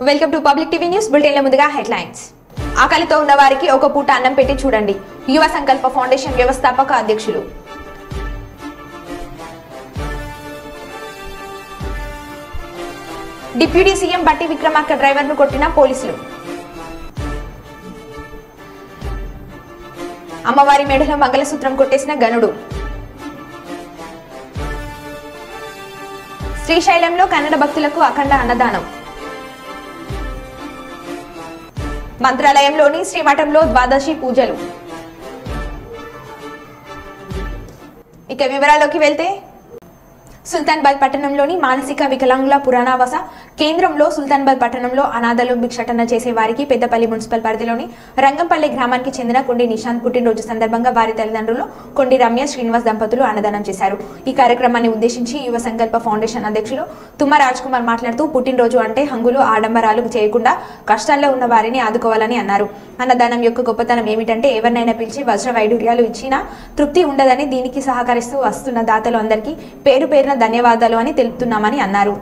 Welcome to public TV news బులెటిన్ల ముందుగా headlines. ఆకలితో ఉన్న వారికి ఒక పూట అన్నం పెట్టి చూడండి. యువ సంకల్ప ఫౌండేషన్ వ్యవస్థాపక అధ్యక్షులు. డిప్యూటీ సీఎం బట్టి విక్రమార్క డ్రైవర్ను కొట్టిన పోలీసులు. అమ్మవారి మెడలో మంగళసూత్రం కొట్టేసిన గనుడు. శ్రీశైలంలో కన్నడ భక్తులకు అఖండ అన్నదానం. మంత్రాలయంలోని శ్రీమఠంలో ద్వాదశి పూజలు. ఇక వివరాల్లోకి వెళ్తే సుల్తానాబాద్ పట్టణంలోని మానసిక వికలాంగుల పునరావాస కేంద్రంలో సుల్తానాబాద్ పట్టణంలో అనాథలు భిక్షాటన చేసే వారికి పెద్దపల్లి మున్సిపల్ పరిధిలోని రంగంపల్లి గ్రామానికి చెందిన కొండి నిశాంత్ పుట్టినరోజు సందర్భంగా వారి తల్లిదండ్రులు కొండి రమ్య శ్రీనివాస్ దంపతులు అన్నదానం చేశారు. ఈ కార్యక్రమాన్ని ఉద్దేశించి యువ సంకల్ప ఫౌండేషన్ అధ్యక్షులు తుమ్మ రాజ్ కుమార్ మాట్లాడుతూ పుట్టినరోజు అంటే హంగులు ఆడంబరాలు చేయకుండా కష్టాల్లో ఉన్న వారిని ఆదుకోవాలని అన్నారు. అన్నదానం యొక్క గొప్పతనం ఏమిటంటే ఎవరినైనా పిలిచి వజ్ర వైడూర్యాలు ఇచ్చినా తృప్తి ఉండదని దీనికి సహకరిస్తూ వస్తున్న దాతలు అందరికీ పేరు పేరున ధన్యవాదాలు అని తెలుపుతున్నామని అన్నారు.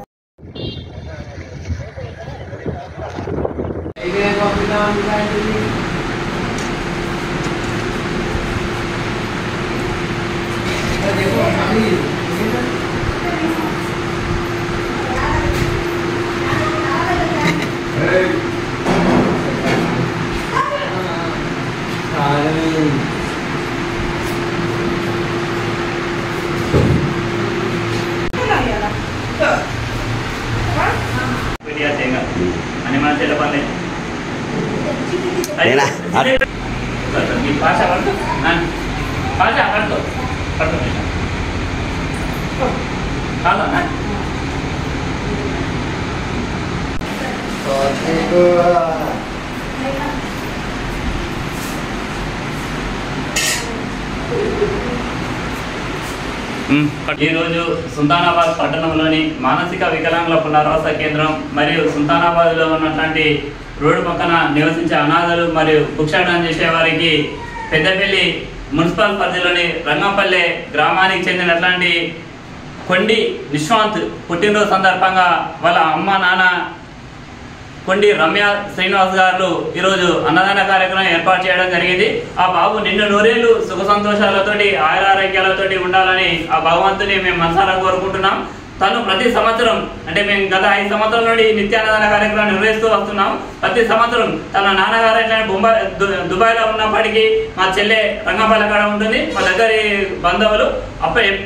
ఈరోజు సుల్తానాబాద్ పట్టణంలోని మానసిక వికలాంగుల పునరావాస కేంద్రం మరియు సుల్తానాబాద్లో ఉన్నటువంటి రోడ్డు పక్కన నివసించే అనాథలు మరియు భిక్షాటన చేసే వారికి పెద్దపల్లి మున్సిపల్ పరిధిలోని రంగంపల్లె గ్రామానికి చెందినటువంటి కొండి నిశాంత్ పుట్టినరోజు సందర్భంగా వాళ్ళ అమ్మ నాన్న కొండి రమ్య శ్రీనివాస్ గారు ఈరోజు అన్నదాన కార్యక్రమం ఏర్పాటు చేయడం జరిగింది. ఆ బాబు నిన్ను నూరేళ్లు సుఖ సంతోషాలతోటి ఆయురారోగ్యాలతోటి ఉండాలని ఆ భగవంతుని మేము మనసారా కోరుకుంటున్నాం. తను ప్రతి సంవత్సరం అంటే మేము గత 5 సంవత్సరాల నుండి నిత్యాన్నదాన కార్యక్రమం నిర్వహిస్తూ వస్తున్నాం. ప్రతి సంవత్సరం తన నాన్నగారు అయితే దుబాయ్లో ఉన్నప్పటికీ మా చెల్లె రంగంపల్లి కాడ ఉంటుంది, మా దగ్గరి బంధువులు.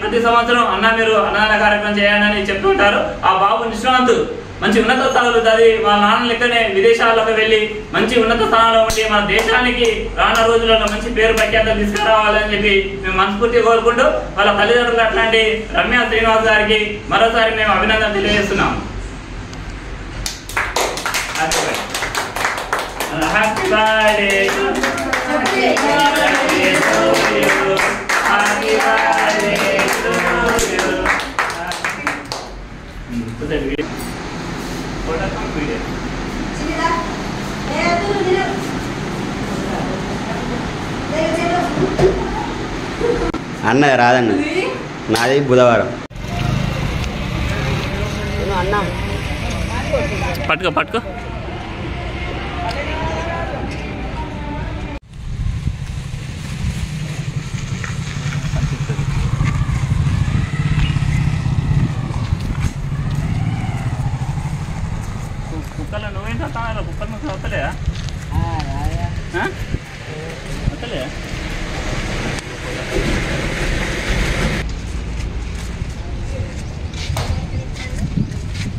ప్రతి సంవత్సరం అన్న మీరు అన్నదాన కార్యక్రమం చేయాలని చెప్తుంటారు. ఆ బాబు నిశాంత్ మంచి ఉన్నత స్థానాలు చదివి వాళ్ళ నాన్న లెక్కనే విదేశాలకు వెళ్ళి మంచి ఉన్నత స్థానంలో ఉండి మన దేశానికి రానున్న రోజులలో మంచి పేరు ప్రఖ్యాత తీసుకురావాలని చెప్పి మేము మనస్ఫూర్తిగా కోరుకుంటూ వాళ్ళ తల్లిదండ్రులు అట్లాంటి రమ్య శ్రీనివాస్ గారికి మరోసారి మేము అభినందన తెలియజేస్తున్నాం. అన్న రాదన్న నాది బుధవారం. పట్టుకో పట్టుకో కుక్కలు నువ్వేంటో కుక్కలు ముక్కలు వస్తలేదా వస్తలే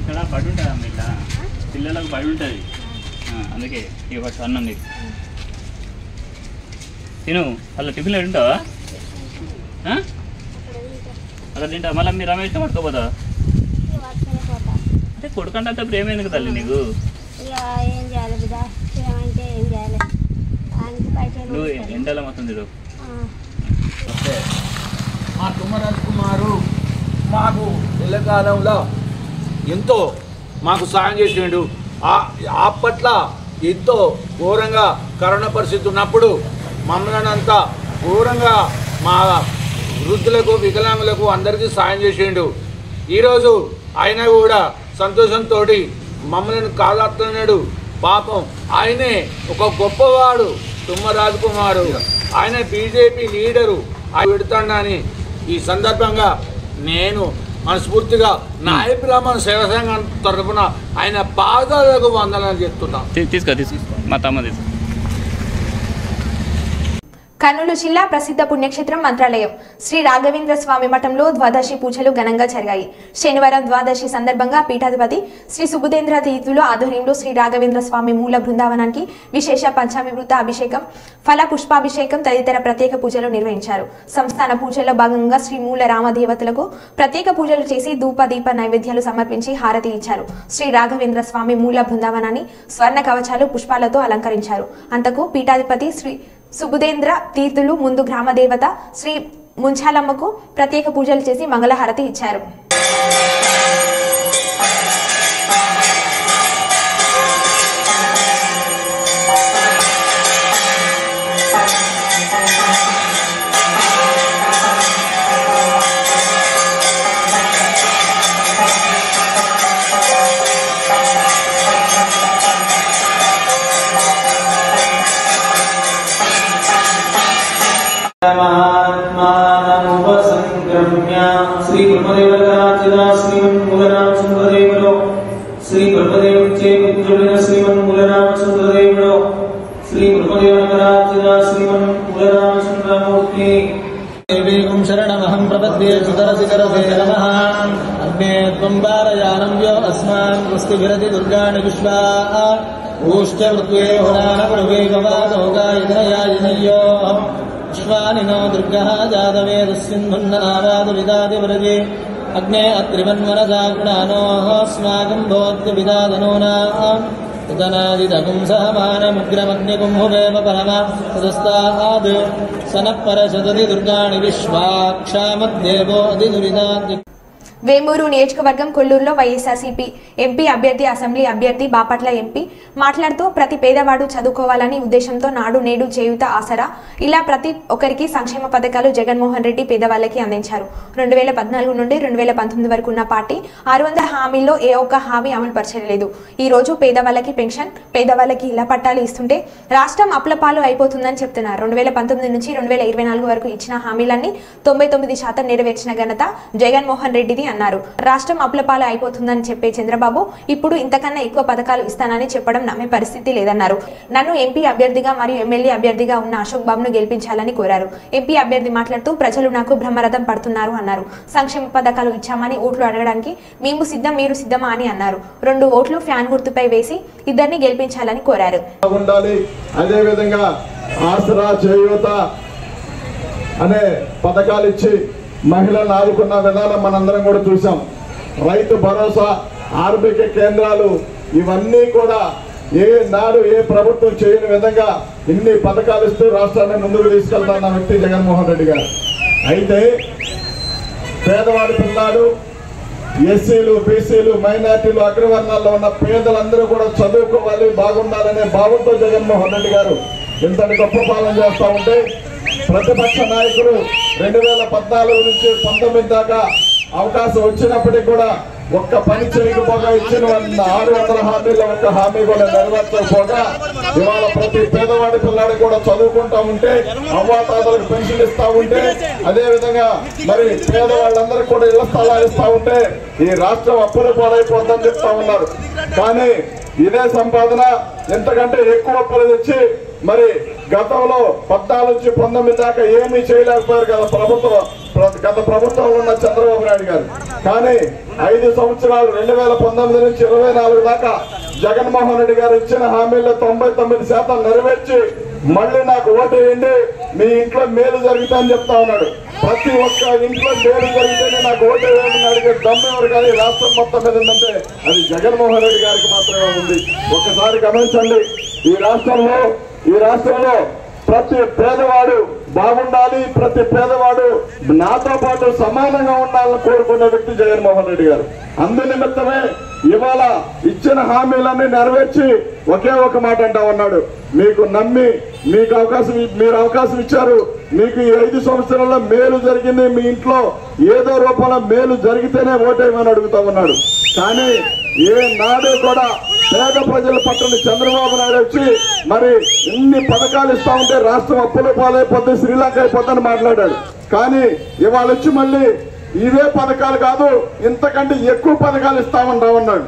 ఇక్కడ బడి ఉంటుందమ్మ, ఇట్లా పిల్లలకు బడి ఉంటుంది, అందుకే ఇక పట్టు అన్నం నీకు తిను. అలా టిఫిన్లో తింటావా? అక్కడ తింటావా? మళ్ళీ మీరు రమేష్ పట్టుకోపోతావా? అంటే కొడుకంటే ప్రేమ ఎందుకు తల్లి నీకు? నువ్వు ఎండలో మొత్తం తిరుగు. మా తుమ్మరాజ్ కుమారు మాకు ఎల్లకాలంలో ఎంతో మాకు సాయం చేసిండు. అప్పట్ల ఎంతో ఘోరంగా కరోనా పరిస్థితి ఉన్నప్పుడు మమ్మల్ని అంతా ఘోరంగా మా వృద్ధులకు వికలాంగులకు అందరికీ సాయం చేసిండు. ఈరోజు ఆయన కూడా సంతోషంతో మమ్మల్ని కాదాడుతున్నాడు. పాపం ఆయనే ఒక గొప్పవాడు తుమ్మ రాజకుమారు, ఆయన బీజేపీ లీడరు. ఆయన పెడతాడని ఈ సందర్భంగా నేను మనస్ఫూర్తిగా నాయ బ్రాహ్మణ సేవా సంఘం తరఫున ఆయన పాదాలకు వందనాలు చెప్తున్నా. తీసుకో మా తమ్మ తీసుకో. కర్నూలు జిల్లా ప్రసిద్ధ పుణ్యక్షేత్రం మంత్రాలయం శ్రీ రాఘవేంద్ర స్వామి మఠంలో ద్వాదశి పూజలు ఘనంగా జరిగాయి. శనివారం ద్వాదశి సందర్భంగా పీఠాధిపతి శ్రీ సుబుధేంద్ర తీర్థులు ఆధ్వర్యంలో శ్రీ రాఘవేంద్ర స్వామి మూల బృందావనానికి విశేష పంచామృత అభిషేకం, ఫల పుష్పాభిషేకం తదితర ప్రత్యేక పూజలు నిర్వహించారు. సంస్థాన పూజల్లో భాగంగా శ్రీ మూల రామదేవతలకు ప్రత్యేక పూజలు చేసి ధూప దీప నైవేద్యాలు సమర్పించి హారతి ఇచ్చారు. శ్రీ రాఘవేంద్ర స్వామి మూల బృందావనాన్ని స్వర్ణ కవచాలు పుష్పాలతో అలంకరించారు. అంతకు పీఠాధిపతి శ్రీ సుబుధేంద్ర తీర్థులు ముందు గ్రామదేవత శ్రీ ముంచాలమ్మకు ప్రత్యేక పూజలు చేసి మంగళహారతి ఇచ్చారు. श्री ब्रह्मदेवराजिना श्रीमन्मूलरामचंद्रदेवो श्री ब्रह्मदेवचे पुत्रलिन श्रीमन्मूलरामचंद्रदेवो श्री ब्रह्मदेवराजिना श्रीमन्मूलरामचंद्रमूर्ति देवीं शरणमहं प्रपद्ये सुतरसिकरसे नमः अग्ने त्वं वारयानव्यो अस्मान् वस्तिभिरति दुर्गाणि विश्वा ऊष्टवृत्वे हुनानवृवे गवादोगायिनयायिनयो विश्वानिनो दुर्गः जातवेदस्सिन्धुन्ननावादुविदादिव्रजे अग्ने अत्रिवन्वरसा गुणानोः अस्माकं भवद्विदादनूना तदनादिदगुं सहमानमुग्रमग्निकुम्भुवेव परमा तदस्ताद् सनः परशदति दुर्गाणि विश्वाक्षामद्देवो अधिदुरिदाद् వేమూరు నియోజకవర్గం కొల్లూరులో వైఎస్ఆర్సీపీ ఎంపీ అభ్యర్థి అసెంబ్లీ అభ్యర్థి బాపట్ల ఎంపీ మాట్లాడుతూ ప్రతి పేదవాడు చదువుకోవాలని ఉద్దేశంతో నాడు నేడు చేయూత ఆసరా ఇలా ప్రతి ఒక్కరికి సంక్షేమ పథకాలు జగన్మోహన్ రెడ్డి పేదవాళ్ళకి అందించారు. 2014 నుండి 2019 వరకు ఉన్న పార్టీ 600 హామీల్లో ఏ ఒక్క హామీ అమలు పరచలేదు. ఈ రోజు పేదవాళ్ళకి పెన్షన్, పేదవాళ్ళకి ఇళ్ల పట్టాలు ఇస్తుంటే రాష్ట్రం అప్లపాలు అయిపోతుందని చెప్తున్నారు. 2019 నుంచి 2024 వరకు ఇచ్చిన హామీలన్నీ 99% నెరవేర్చిన ఘనత జగన్మోహన్ రెడ్డిది అన్నారు. రాష్ట్రం అప్లపాలు అయిపోతుందని చెప్పే చంద్రబాబు ఇప్పుడు ఇంతకన్నా ఎక్కువ పథకాలు ఇస్తానని చెప్పడం నమ్మే పరిస్థితి లేదన్నారు. నన్ను ఎంపీ అభ్యర్థిగా మరియు ఎమ్మెల్యే అభ్యర్థిగా ఉన్న అశోక్ బాబును గెలిపించాలని కోరారు. ఎంపీ అభ్యర్థి మాట్లాడుతూ ప్రజలు నాకు బ్రహ్మరథం పడుతున్నారు అన్నారు. సంక్షేమ పథకాలు ఇచ్చామని ఓట్లు అడగడానికి మేము సిద్ధం, మీరు సిద్ధమా అని అన్నారు. 2 ఓట్లు ఫ్యాన్ గుర్తుపై వేసి ఇద్దరిని గెలిపించాలని కోరారు. అదే విధంగా ఆసరా చేయూత అనే పథకాలు ఇచ్చి మహిళలను ఆదుకున్న విధానం మనందరం కూడా చూసాం. రైతు భరోసా, ఆర్బిక కేంద్రాలు ఇవన్నీ కూడా ఏ నాడు ఏ ప్రభుత్వం చేయని విధంగా ఇన్ని పథకాలు ఇస్తూ రాష్ట్రాన్ని ముందుకు తీసుకెళ్తాన్న వ్యక్తి జగన్మోహన్ రెడ్డి గారు. అయితే పేదవాడి పిల్లాడు, ఎస్సీలు, బీసీలు, మైనార్టీలు, అగ్రవర్ణాల్లో ఉన్న పేదలందరూ కూడా చదువుకోవాలి, బాగుండాలనే భావంతో జగన్మోహన్ రెడ్డి గారు ఇంతటి గొప్ప పాలన చేస్తూ ఉంటే ప్రతిపక్ష నాయకులు 2014 నుంచి 19 దాకా అవకాశం వచ్చినప్పటికీ కూడా ఒక్క పని చేయకపోగా ఇచ్చిన 600 హామీల్లో ఒక్క హామీ కూడా నెరవేర్చకపోగా ఇవాళ ప్రతి పేదవాడి పిల్లాడి కూడా చదువుకుంటా ఉంటే, అవ్వాతాతలకు పెన్షన్ ఇస్తా ఉంటే, అదే విధంగా మరి పేదవాళ్ళందరికీ కూడా ఇళ్ల స్థలాలు ఇస్తా ఉంటే ఈ రాష్ట్రం అప్పుల పాలైపోతుందని చెప్తా ఉన్నారు. కానీ ఇదే సంపాదన ఎంతకంటే ఎక్కువ అప్పులు తెచ్చి మరి గతంలో 14 నుంచి 19 దాకా ఏమీ చేయలేకపోయారు కదా గత ప్రభుత్వంలో ఉన్న చంద్రబాబు నాయుడు గారు. కానీ 5 సంవత్సరాలు 2019 నుంచి 24 దాకా జగన్మోహన్ రెడ్డి గారు ఇచ్చిన హామీల్లో 99% నెరవేర్చి మళ్ళీ నాకు ఓటు వేయండి, మీ ఇంట్లో మేలు జరుగుతాయని చెప్తా ఉన్నాడు. ప్రతి ఒక్క ఇంట్లో మేలు జరిగితేనే నాకు ఓటు వేయమని అడిగే దమ్ము ఎవరు కానీ రాష్ట్రం మొత్తం మీద ఉందంటే అది జగన్మోహన్ రెడ్డి గారికి మాత్రమే ఉంది. ఒక్కసారి గమనించండి, ఈ రాష్ట్రంలో ప్రతి పేదవాడు బాగుండాలి, ప్రతి పేదవాడు నాతో పాటు సమానంగా ఉండాలని కోరుకునే వ్యక్తి జగన్మోహన్ రెడ్డి గారు. అందు నిమిత్తమే ఇవాళ ఇచ్చిన హామీలన్నీ నెరవేర్చి ఒకే ఒక మాట అంటా ఉన్నాడు, మీకు నమ్మి మీరు అవకాశం ఇచ్చారు, మీకు ఈ 5 సంవత్సరాల్లో మేలు జరిగింది, మీ ఇంట్లో ఏదో రూపంలో మేలు జరిగితేనే ఓటేయమని అడుగుతా ఉన్నాడు. కానీ ఏనాడు కూడా పేద ప్రజల పట్ల చంద్రబాబు నాయుడు వచ్చి మరి ఇన్ని పథకాలు ఇస్తా ఉంటే రాష్ట్రం అప్పుల పాలైపోద్ది, శ్రీలంక అయిపోద్దని మాట్లాడాడు. కానీ ఇవాళ వచ్చి మళ్ళీ ఇవే పథకాలు కాదు ఇంతకంటే ఎక్కువ పథకాలు ఇస్తామని రావన్నాడు.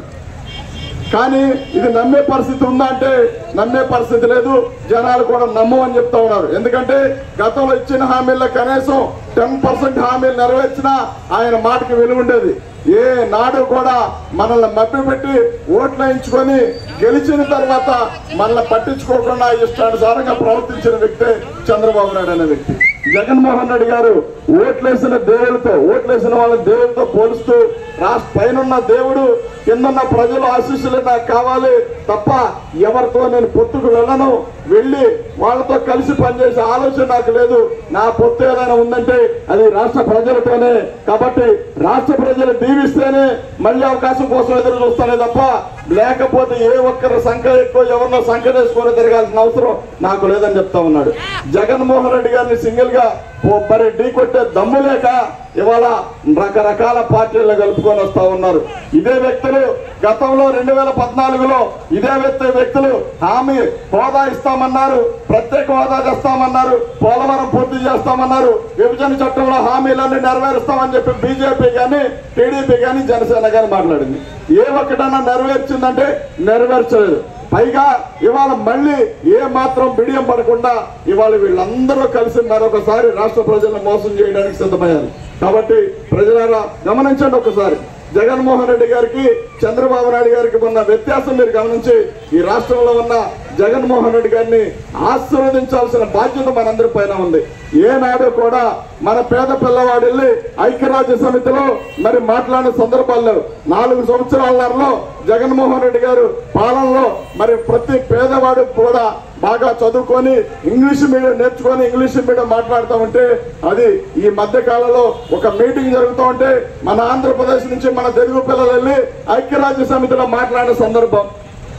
కానీ ఇది నమ్మే పరిస్థితి ఉందా అంటే నమ్మే పరిస్థితి లేదు. జనాలు కూడా నమ్మని చెప్తా ఉన్నారు. ఎందుకంటే గతంలో ఇచ్చిన హామీల్లో కనీసం 10% హామీలు నెరవేర్చినా ఆయన మాటకి విలువ ఉండేది. ఏ నాడు కూడా మనల్ని మభ్యపెట్టి ఓట్లు వేయించుకొని గెలిచిన తర్వాత మనల్ని పట్టించుకోకుండా ఇష్టానుసారంగా ప్రవర్తించిన వ్యక్తే చంద్రబాబు నాయుడు అనే వ్యక్తి. జగన్మోహన్ రెడ్డి గారు ఓట్లేసిన వాళ్ళ దేవులతో పోలుస్తూ రాష్ట్ర పైన దేవుడు కిందన్న ప్రజల ఆశీస్సులే నాకు కావాలి తప్ప ఎవరితో నేను పొత్తుకు వెళ్ళను, వెళ్ళి వాళ్ళతో కలిసి పనిచేసే ఆలోచన నాకు లేదు. నా పొత్తు ఏదైనా ఉందంటే అది రాష్ట్ర ప్రజలతోనే. కాబట్టి రాష్ట్ర ప్రజలు దీవిస్తేనే మళ్ళీ అవకాశం కోసం ఎదురు చూస్తానే తప్ప లేకపోతే ఏ ఒక్కరి సంఖ్య ఎక్కువ ఎవరినో సంఖ్య వేసుకొని తిరగాల్సిన అవసరం నాకు లేదని చెప్తా ఉన్నాడు. జగన్మోహన్ రెడ్డి గారిని సింగిల్ గా మరి ఢీ కొట్టే దమ్ము లేక ఇవాళ రకరకాల పార్టీలను కలుపుకొని వస్తా ఉన్నారు. ఇదే వ్యక్తులు గతంలో 2014లో ఇదే వ్యక్తులు హామీ హోదా ఇస్తామన్నారు, ప్రత్యేక హోదా తెస్తామన్నారు, పోలవరం పూర్తి చేస్తామన్నారు, విభజన చట్టంలో హామీలన్నీ నెరవేరుస్తామని చెప్పి బీజేపీ కానీ టీడీపీ కానీ జనసేన కానీ మాట్లాడింది. ఏ ఒక్కటన్నా నెరవేర్చిందంటే నెరవేర్చలేదు. పైగా ఇవాళ మళ్ళీ ఏ మాత్రం బిడియం పడకుండా ఇవాళ వీళ్ళందరూ కలిసి మరొకసారి రాష్ట్ర ప్రజలను మోసం చేయడానికి సిద్ధమయ్యారు. కాబట్టి ప్రజలారా గమనించండి ఒకసారి. జగన్మోహన్ రెడ్డి గారికి చంద్రబాబు నాయుడు గారికి ఉన్న వ్యత్యాసం మీరు గమనించి ఈ రాష్ట్రంలో ఉన్న జగన్మోహన్ రెడ్డి గారిని ఆశీర్వదించాల్సిన బాధ్యత మనందరి పైన ఉంది. ఏనాడు కూడా మన పేద పిల్లవాడు వెళ్ళి ఐక్యరాజ్య సమితిలో మరి మాట్లాడిన సందర్భాలు లేవు. 4 సంవత్సరాలలో జగన్మోహన్ రెడ్డి గారు పాలనలో మరి ప్రతి పేదవాడు కూడా బాగా చదువుకొని ఇంగ్లీష్ మీడియం నేర్చుకొని ఇంగ్లీష్ మీడియం మాట్లాడుతూ ఉంటే అది ఈ మధ్య కాలంలో ఒక మీటింగ్ జరుగుతూ ఉంటే మన ఆంధ్రప్రదేశ్ నుంచి మన తెలుగు పిల్లలు వెళ్ళి ఐక్యరాజ్య సమితిలో మాట్లాడిన సందర్భం.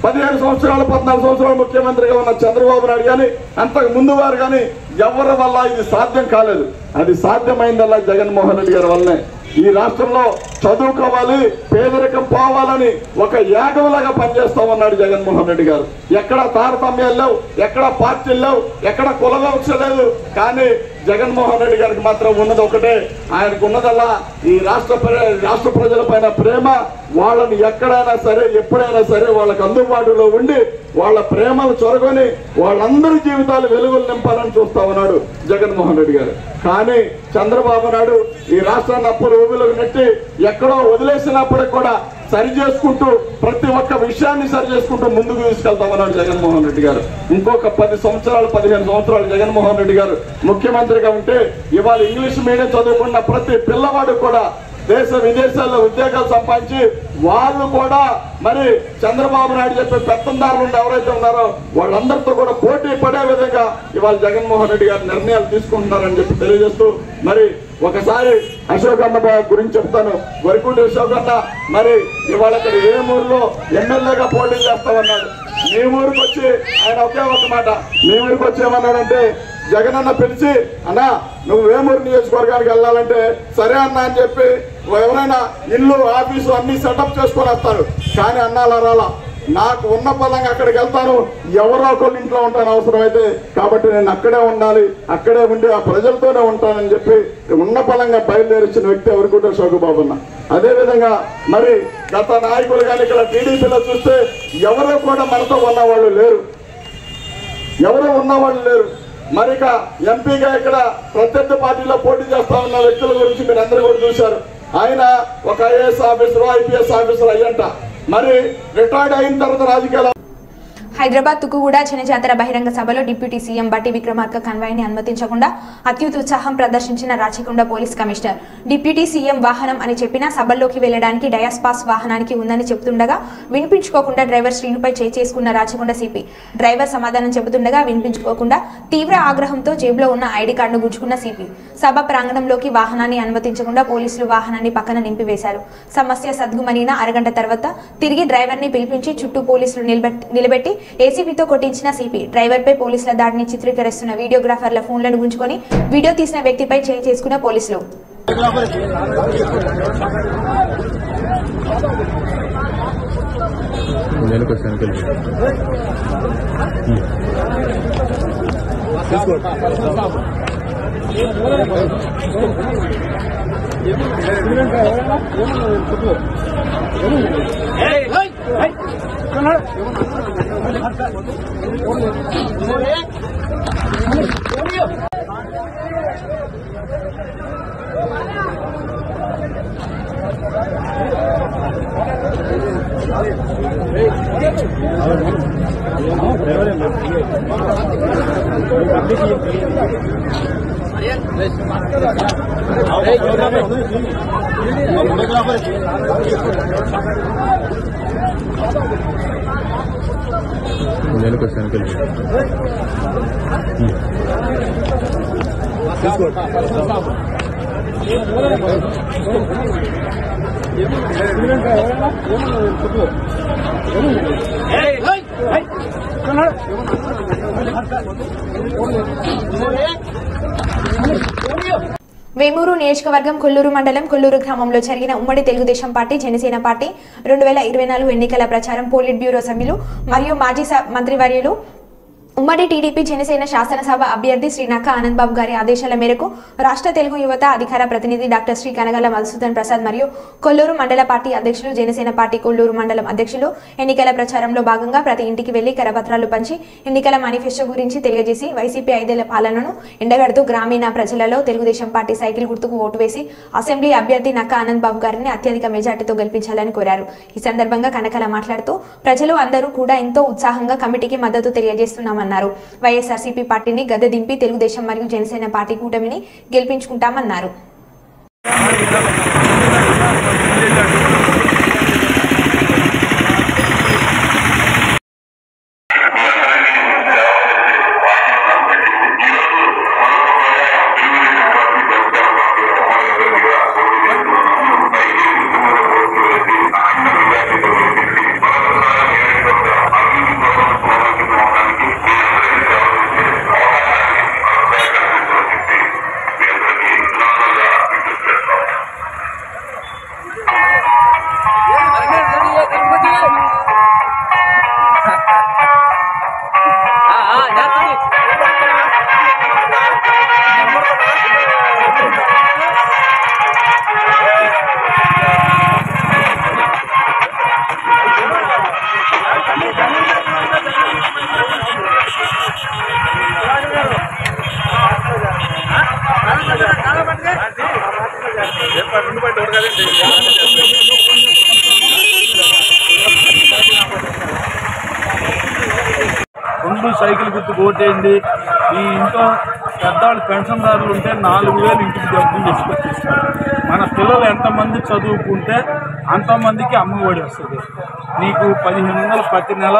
15 సంవత్సరాలు 14 సంవత్సరాలు ముఖ్యమంత్రిగా ఉన్న చంద్రబాబు నాయుడు కానీ అంతకు ముందు వారు కానీ ఎవరి వల్ల ఇది సాధ్యం కాలేదు. అది సాధ్యమైందల్లా జగన్మోహన్ రెడ్డి గారి వల్లనే. ఈ రాష్ట్రంలో చదువుకోవాలి, పేదరికం పోవాలని ఒక యాగంలాగా పనిచేస్తా ఉన్నాడు జగన్మోహన్ రెడ్డి గారు. ఎక్కడ తారతమ్యాలు లేవు, ఎక్కడ పార్టీలు లేవు, ఎక్కడ కుల వివక్ష లేదు. కానీ జగన్మోహన్ రెడ్డి గారికి మాత్రం ఉన్నది ఒకటే, ఆయనకు ఉన్నదల్లా ఈ రాష్ట్ర ప్రజల పైన ప్రేమ. వాళ్ళని ఎక్కడైనా సరే ఎప్పుడైనా సరే వాళ్ళకి అందుబాటులో ఉండి వాళ్ళ ప్రేమను చొరగొని వాళ్ళందరి జీవితాలు వెలుగులు నింపాలని చూస్తా ఉన్నాడు జగన్మోహన్ రెడ్డి గారు. కానీ చంద్రబాబు నాయుడు ఈ రాష్ట్రాన్ని అప్పులు ఊబిలోకి నెట్టి ఎక్కడో వదిలేసినప్పటికి కూడా సరి చేసుకుంటూ ప్రతి ఒక్క విషయాన్ని సరి చేసుకుంటూ ముందుకు తీసుకెళ్తామన్నాడు జగన్మోహన్ రెడ్డి గారు. ఇంకొక 10 సంవత్సరాలు 15 సంవత్సరాలు జగన్మోహన్ రెడ్డి గారు ముఖ్యమంత్రిగా ఉంటే ఇవాళ ఇంగ్లీష్ మీడియం చదువుకున్న ప్రతి పిల్లవాడు కూడా దేశ విదేశాల్లో ఉద్యోగాలు సంపాదించి వాళ్ళు కూడా మరి చంద్రబాబు నాయుడు చెప్పే పెత్తందారులు ఎవరైతే ఉన్నారో వాళ్ళందరితో కూడా పోటీ పడే విధంగా ఇవాళ జగన్మోహన్ రెడ్డి గారు నిర్ణయాలు తీసుకుంటున్నారని చెప్పి తెలియజేస్తూ మరి ఒకసారి అశోక్ అన్న గురించి చెప్తాను. వరకుంటి అశోక్ అన్న మరి ఇవాళ ఇక్కడ ఏమూరులో ఎమ్మెల్యేగా పోటీ చేస్తామన్నాడు. మీ ఊరికి వచ్చి ఆయన ఒకే ఒక మాట, మీ ఊరికి వచ్చి ఏమన్నాడంటే జగన్ అన్న పిలిచి అన్నా నువ్వు వేమూరు నియోజకవర్గానికి వెళ్ళాలంటే సరే అన్నా అని చెప్పి ఎవరైనా ఇల్లు ఆఫీసు అన్ని సెటప్ చేసుకొని వస్తారు. కానీ అన్నాలా రాలా, నాకు ఉన్న పలంగా అక్కడికి వెళ్తాను, ఎవరో ఒకళ్ళు ఇంట్లో ఉంటాను అవసరమైతే, కాబట్టి నేను అక్కడే ఉండాలి, అక్కడే ఉండి ఆ ప్రజలతోనే ఉంటానని చెప్పి ఉన్న పలంగా బయలుదేరిచిన వ్యక్తి ఎవరికుంటే అశోక్ అన్న. అదేవిధంగా మరి గత నాయకులు కానీ ఇక్కడ టీడీపీలో చూస్తే ఎవరో కూడా మనతో ఉన్నవాళ్ళు లేరు, మరి ఇక ఎంపీగా ఇక్కడ ప్రత్యర్థి పార్టీలో పోటీ చేస్తా ఉన్న వ్యక్తుల గురించి మీరు అందరూ కూడా చూశారు. ఆయన ఒక ఐఏఎస్ ఆఫీసర్ ఐపీఎస్ ఆఫీసర్ అయ్యంట, మరి రిటైర్డ్ అయిన తర్వాత రాజకీయాలు. హైదరాబాద్ తుకుగూడ జనజాతర బహిరంగ సభలో డిప్యూటీ సీఎం బట్టి విక్రమార్క కన్వాయ్ని అనుమతించకుండా అత్యుత్సాహం ప్రదర్శించిన Rachakonda police commissioner. Deputy CM వాహనం అని చెప్పినా సభల్లోకి వెళ్లడానికి డయాస్ పాస్ వాహనానికి ఉందని చెబుతుండగా వినిపించుకోకుండా డ్రైవర్ శ్రీనుపై చేసుకున్న రాచకొండ సిపి. డ్రైవర్ సమాధానం చెబుతుండగా వినిపించుకోకుండా తీవ్ర ఆగ్రహంతో జేబులో ఉన్న ఐడి కార్డును గుంజుకున్న సిపి. సభ ప్రాంగణంలోకి వాహనాన్ని అనుమతించకుండా పోలీసులు వాహనాన్ని పక్కన నింపివేశారు. సమస్య సద్గుమనిన అరగంట తర్వాత తిరిగి డ్రైవర్ని పిలిపించి చుట్టూ పోలీసులు నిలబెట్టి ఏసీబీతో కొట్టించిన సిపి. డ్రైవర్పై పోలీసుల దాడిని చిత్రీకరిస్తున్న వీడియోగ్రాఫర్ల ఫోన్లను గుంజుకొని వీడియో తీసిన వ్యక్తిపై చేసుకున్న పోలీసులు. వేమూరు నియోజకవర్గం కొల్లూరు మండలం కొల్లూరు గ్రామంలో జరిగిన ఉమ్మడి తెలుగుదేశం పార్టీ జనసేన పార్టీ 2024 ఎన్నికల ప్రచారం పోలిట్ బ్యూరో సభ్యులు మరియు మాజీ మంత్రివర్యులు ఉమ్మడి టీడీపీ జనసేన శాసనసభ అభ్యర్థి శ్రీ నక్క ఆనంద్ బాబు గారి ఆదేశాల మేరకు రాష్ట్ర తెలుగు యువత అధికార ప్రతినిధి డాక్టర్ శ్రీ కనగల మధుసూదన్ ప్రసాద్ మరియు కొల్లూరు మండల పార్టీ అధ్యక్షులు జనసేన పార్టీ కొల్లూరు మండలం అధ్యక్షులు ఎన్నికల ప్రచారంలో భాగంగా ప్రతి ఇంటికి వెళ్లి కరపత్రాలు పంచి ఎన్నికల మేనిఫెస్టో గురించి తెలియజేసి వైసీపీ 5 ఏళ్ల పాలనను ఎండగడుతూ గ్రామీణ ప్రజలలో తెలుగుదేశం పార్టీ సైకిల్ గుర్తుకు ఓటు వేసి అసెంబ్లీ అభ్యర్థి నక్క ఆనంద్ బాబు గారిని అత్యధిక మెజార్టీతో గెలిపించాలని కోరారు. ఈ సందర్భంగా కనకల మాట్లాడుతూ ప్రజలు అందరూ కూడా ఎంతో ఉత్సాహంగా కమిటీకి మద్దతు తెలియజేస్తున్నామన్నారు. వైఎస్ఆర్సీపీ పార్టీని గద్దె దింపి తెలుగుదేశం మరియు జనసేన పార్టీ కూటమిని గెలిపించుకుంటామన్నారు. రెండు సైకిల్ గుర్తుకు ఓటేయండి. ఈ ఇంట్లో పెద్దవాళ్ళు పెన్షన్దారులు ఉంటే 4,000 ఇంటికి డబ్బులు తీసుకొచ్చిస్తారు. మన పిల్లలు ఎంతమంది చదువుకుంటే అంతమందికి అమ్మఒడి వస్తుంది. నీకు 1,500 ప్రతి నెల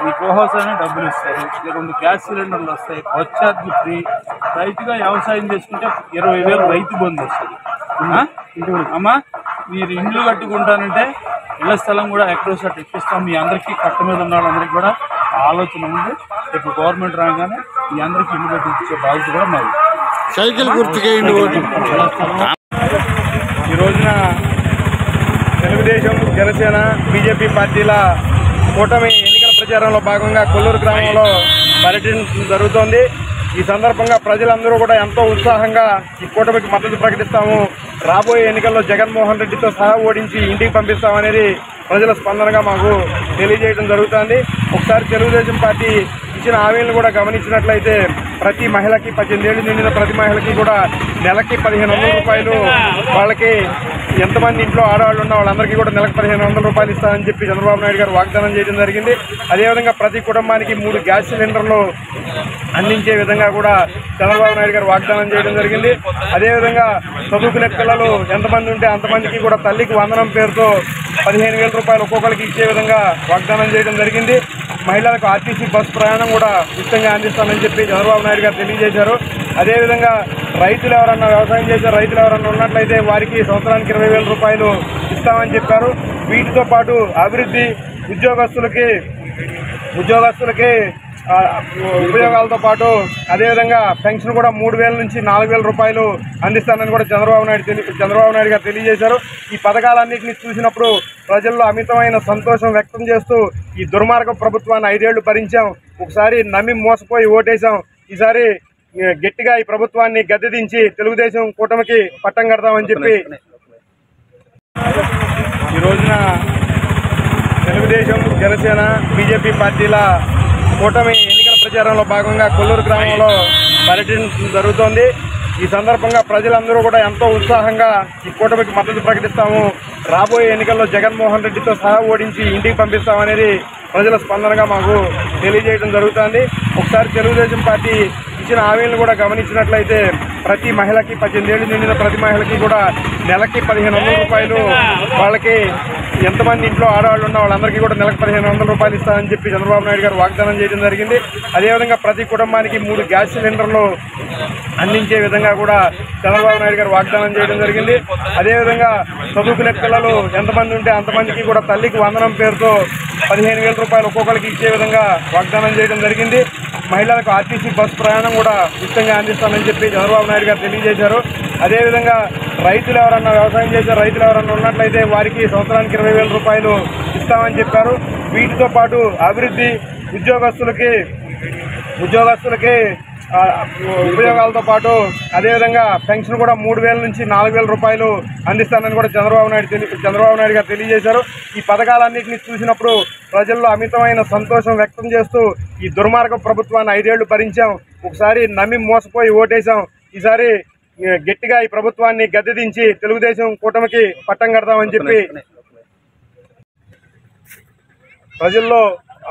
నీ కోహోసానే డబ్బులు ఇస్తారు. లేక 2 గ్యాస్ సిలిండర్లు వస్తాయి. Bus charge free. రైతుగా వ్యవసాయం చేసుకుంటే 20,000 రైతు బంధు వస్తుంది. అమ్మా మీరు ఇండ్లు కట్టుకుంటానంటే ఇళ్ల స్థలం కూడా ఎక్కడో సార్ ఇప్పిస్తాం. మీ అందరికీ కట్ట మీద ఉన్న వాళ్ళందరికీ కూడా ఆలోచన ఉంది. ఇప్పుడు గవర్నమెంట్ రాగానే మీ అందరికీ ఇల్లు కట్టించే బాధ్యత కూడా మాది. సైకిల్ గుర్తుకే ఈ రోజున తెలుగుదేశం జనసేన బీజేపీ పార్టీల కూటమి ఎన్నికల ప్రచారంలో భాగంగా కొల్లూరు గ్రామంలో పర్యటన జరుగుతోంది. ఈ సందర్భంగా ప్రజలందరూ కూడా ఎంతో ఉత్సాహంగా ఈ కూటమికి మద్దతు ప్రకటిస్తాము, రాబోయే ఎన్నికల్లో జగన్మోహన్ రెడ్డితో సహా ఓడించి ఇంటికి పంపిస్తామనేది ప్రజల స్పందనగా మాకు తెలియజేయడం జరుగుతుంది. ఒకసారి తెలుగుదేశం పార్టీ ఇచ్చిన హామీలను కూడా గమనించినట్లయితే ప్రతి మహిళకి 18 ఏళ్ళు నిండిన ప్రతి మహిళకి కూడా నెలకి 1,500 రూపాయలు, వాళ్ళకి ఎంతమంది ఇంట్లో ఆడవాళ్ళు ఉన్న వాళ్ళందరికీ కూడా నెలకు 1,500 రూపాయలు ఇస్తామని చెప్పి చంద్రబాబు నాయుడు గారు వాగ్దానం చేయడం జరిగింది. అదేవిధంగా ప్రతి కుటుంబానికి 3 గ్యాస్ సిలిండర్లు అందించే విధంగా కూడా చంద్రబాబు నాయుడు గారు వాగ్దానం చేయడం జరిగింది. అదేవిధంగా చదువుకునే పిల్లలు ఎంతమంది ఉంటే అంతమందికి కూడా తల్లికి వందనం పేరుతో 15,000 రూపాయలు ఒక్కొక్కరికి ఇచ్చే విధంగా వాగ్దానం చేయడం జరిగింది. మహిళలకు ఆర్టీసీ బస్సు ప్రయాణం కూడా ఉచితంగా అందిస్తామని చెప్పి చంద్రబాబు నాయుడు గారు తెలియజేశారు. అదేవిధంగా రైతులు ఎవరన్నా వ్యవసాయం చేసే రైతులు ఎవరన్నా ఉన్నట్లయితే వారికి సంవత్సరానికి 20,000 రూపాయలు ఇస్తామని చెప్పారు. వీటితో పాటు అభివృద్ధి, ఉద్యోగస్తులకి ఉద్యోగస్తులకి ఉపయోగాలతో పాటు అదేవిధంగా పెన్షన్ కూడా 3,000 నుంచి 4,000 రూపాయలు అందిస్తానని కూడా చంద్రబాబు నాయుడు గారు తెలియజేశారు. ఈ పథకాలన్నింటినీ చూసినప్పుడు ప్రజల్లో అమితమైన సంతోషం వ్యక్తం చేస్తూ ఈ దుర్మార్గ ప్రభుత్వాన్ని 5 ఏళ్లు భరించాం, ఒకసారి నమ్మి మోసపోయి ఓటేశాం, ఈసారి గట్టిగా ఈ ప్రభుత్వాన్ని గద్దెదించి తెలుగుదేశం కూటమికి పట్టం కడతామని చెప్పి ఈ రోజున తెలుగుదేశం, జనసేన, బీజేపీ పార్టీల కూటమి ఎన్నికల ప్రచారంలో భాగంగా కొల్లూరు గ్రామంలో పర్యటన జరుగుతోంది. ఈ సందర్భంగా ప్రజలందరూ కూడా ఎంతో ఉత్సాహంగా ఈ కూటమికి మద్దతు ప్రకటిస్తాము, రాబోయే ఎన్నికల్లో జగన్మోహన్ రెడ్డితో సహా ఓడించి ఇంటికి పంపిస్తామనేది ప్రజల స్పందనగా మాకు తెలియజేయడం జరుగుతుంది. ఒకసారి తెలుగుదేశం పార్టీ ఇచ్చిన హామీలను కూడా గమనించినట్లయితే ప్రతి మహిళకి 18 ఏళ్ళు నిండిన ప్రతి మహిళకి కూడా నెలకి 1,500 రూపాయలు, వాళ్ళకి ఎంతమంది ఇంట్లో ఆడవాళ్ళు ఉన్నా వాళ్ళందరికీ కూడా నెలకు 1,500 రూపాయలు ఇస్తారని చెప్పి చంద్రబాబు నాయుడు గారు వాగ్దానం చేయడం జరిగింది. అదేవిధంగా ప్రతి కుటుంబానికి 3 గ్యాస్ సిలిండర్లు అందించే విధంగా కూడా చంద్రబాబు నాయుడు గారు వాగ్దానం చేయడం జరిగింది. అదేవిధంగా చదువుకునే పిల్లలు ఎంతమంది ఉంటే అంతమందికి కూడా తల్లికి వందనం పేరుతో 15,000 రూపాయలు ఒక్కొక్కరికి ఇచ్చే విధంగా వాగ్దానం చేయడం జరిగింది. మహిళలకు ఆర్టీసీ బస్సు ప్రయాణం కూడా ఉచితంగా అందిస్తామని చెప్పి చంద్రబాబు నాయుడు గారు తెలియజేశారు. అదేవిధంగా రైతులు ఎవరన్నా వ్యవసాయం చేసే రైతులు ఎవరన్నా ఉన్నట్లయితే వారికి సంవత్సరానికి 20,000 రూపాయలు ఇస్తామని చెప్పారు. వీటితో పాటు అభివృద్ధి, ఉద్యోగస్తులకి ఉపయోగాలతో పాటు అదేవిధంగా పెన్షన్ కూడా 3,000 నుంచి 4,000 రూపాయలు అందిస్తానని కూడా చంద్రబాబు నాయుడు గారు తెలియజేశారు. ఈ పథకాలన్నింటినీ చూసినప్పుడు ప్రజల్లో అమితమైన సంతోషం వ్యక్తం చేస్తూ ఈ దుర్మార్గ ప్రభుత్వాన్ని 5 ఏళ్లు భరించాం, ఒకసారి నమ్మి మోసపోయి ఓటేశాం, ఈసారి గట్టిగా ఈ ప్రభుత్వాన్ని గద్దెదించి తెలుగుదేశం కూటమికి పట్టం కడతామని చెప్పి ప్రజల్లో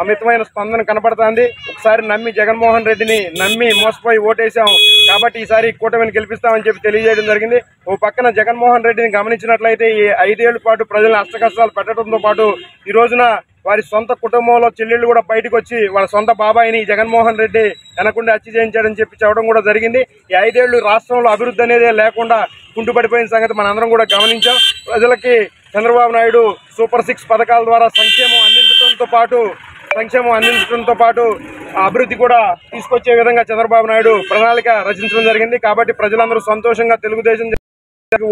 అమితమైన స్పందన కనపడుతోంది. ఒకసారి నమ్మి జగన్మోహన్ రెడ్డిని నమ్మి మోసపోయి ఓటేశాం కాబట్టి ఈసారి కూటమిని గెలిపిస్తామని చెప్పి తెలియజేయడం జరిగింది. ఓ పక్కన జగన్మోహన్ రెడ్డిని గమనించినట్లయితే ఈ 5 ఏళ్ల పాటు ప్రజలను అష్టకష్టాలు పెట్టడంతో పాటు ఈ రోజున వారి సొంత కుటుంబంలో చెల్లెళ్ళు కూడా బయటకు వచ్చి వాళ్ళ సొంత బాబాయిని జగన్మోహన్ రెడ్డి వెనకుండి హత్య చేయించాడని చెప్పి చెప్పడం కూడా జరిగింది. ఈ 5 ఏళ్లు రాష్ట్రంలో అభివృద్ధి అనేదే లేకుండా కుంటుపడిపోయిన సంగతి మనందరం కూడా గమనించాం. ప్రజలకి చంద్రబాబు నాయుడు సూపర్ 6 పథకాల ద్వారా సంక్షేమం అందించడంతో పాటు అభివృద్ధి కూడా తీసుకొచ్చే విధంగా చంద్రబాబు నాయుడు ప్రణాళిక రచించడం జరిగింది. కాబట్టి ప్రజలందరూ సంతోషంగా తెలుగుదేశం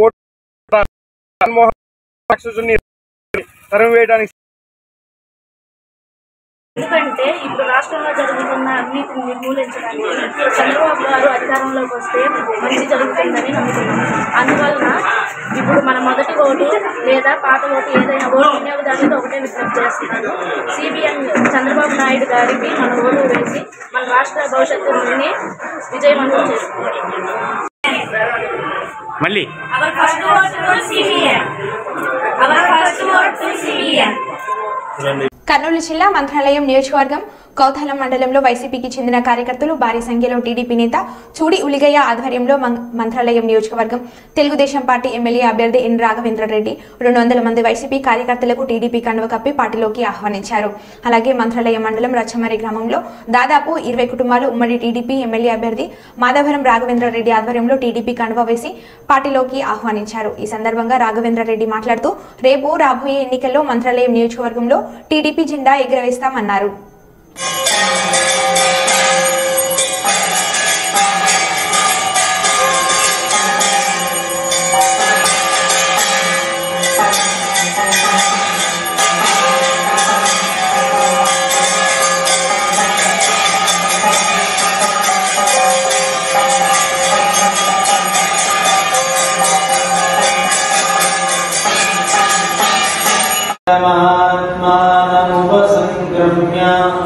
ఓటు తరం వేయడానికి ఎందుకంటే ఇప్పుడు రాష్ట్రంలో జరుగుతున్న అవినీతిని నిర్మూలించడానికి చంద్రబాబు గారు అధికారంలోకి వస్తే మంచి జరుగుతుందని నమ్ముతున్నాం. అందువలన ఇప్పుడు మన మొదటి ఓటు లేదా పాత ఓటు ఏదైనా ఓటు వినియోగదారులతో ఒకటే విజ్ఞప్తి చేస్తున్నాను. CBN చంద్రబాబు నాయుడు గారికి మన ఓటు వేసి మన రాష్ట్ర భవిష్యత్తుని విజయవంతం చేసుకుంటాం. కర్నూలు జిల్లా మంత్రాలయం నియోజకవర్గం కౌతాలం మండలంలో వైసీపీకి చెందిన కార్యకర్తలు భారీ సంఖ్యలో టీడీపీ నేత చూడి ఉలిగయ్య ఆధ్వర్యంలో మంత్రాలయం నియోజకవర్గం తెలుగుదేశం పార్టీ ఎమ్మెల్యే అభ్యర్థి ఎన్ రాఘవేంద్రరెడ్డి 200 మంది వైసీపీ కార్యకర్తలకు టీడీపీ కండువ కప్పి పార్టీలోకి ఆహ్వానించారు. అలాగే మంత్రాలయం మండలం రచ్చమరి గ్రామంలో దాదాపు 20 కుటుంబాలు ఉమ్మడి టీడీపీ ఎమ్మెల్యే అభ్యర్థి మాధవరం రాఘవేంద్రరెడ్డి ఆధ్వర్యంలో టీడీపీ కండువ వేసి పార్టీలోకి ఆహ్వానించారు. ఈ సందర్భంగా రాఘవేంద్రరెడ్డి మాట్లాడుతూ రేపు రాబోయే ఎన్నికల్లో మంత్రాలయం నియోజకవర్గంలో టీడీపీ జెండా ఎగురవేస్తామన్నారు.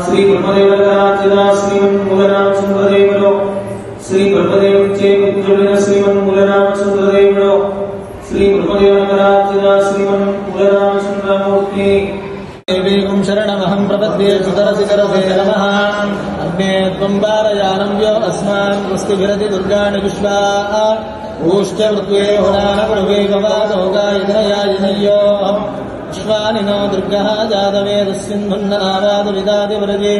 श्री ब्रह्मदेवराजिदा श्रीमन्मूलराम सुंदरदेवरो श्री ब्रह्मदेव चे पुत्रविद श्रीमन्मूलराम सुंदरदेवरो श्री ब्रह्मदेवराजिदा श्रीमन्मूलराम सुंदरमूर्ति देवीं शरणमहं प्रपद्ये सुतरसिकरसे नमः अग्ने त्वं वारयानम्यो अस्मान् वस्तिभिरति दुर्गाणि विश्वा ऊष्टवृत्वे हुनानवृवे गवादोगायिनयायिनयो विश्वानिनो दुर्गः जातवेदस्सिन्धुन्ननावादविदादिव्रजे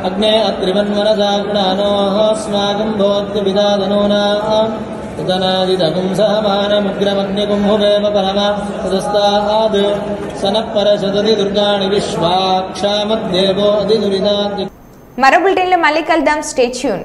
अग्ने अत्रिवन्वनसा गुणानोः अस्माकं भवत्यभिदादनूनाम् तदनादिदगुं सहमानमुग्रमग्निकुम्भुवेव परमा तदस्ताद् सनः परशदति दुर्गाणि विश्वाक्षामद्देवो अधिदुरितात् మరో బులెటిన్లో మళ్ళీ కలుద్దాం. Stay tune.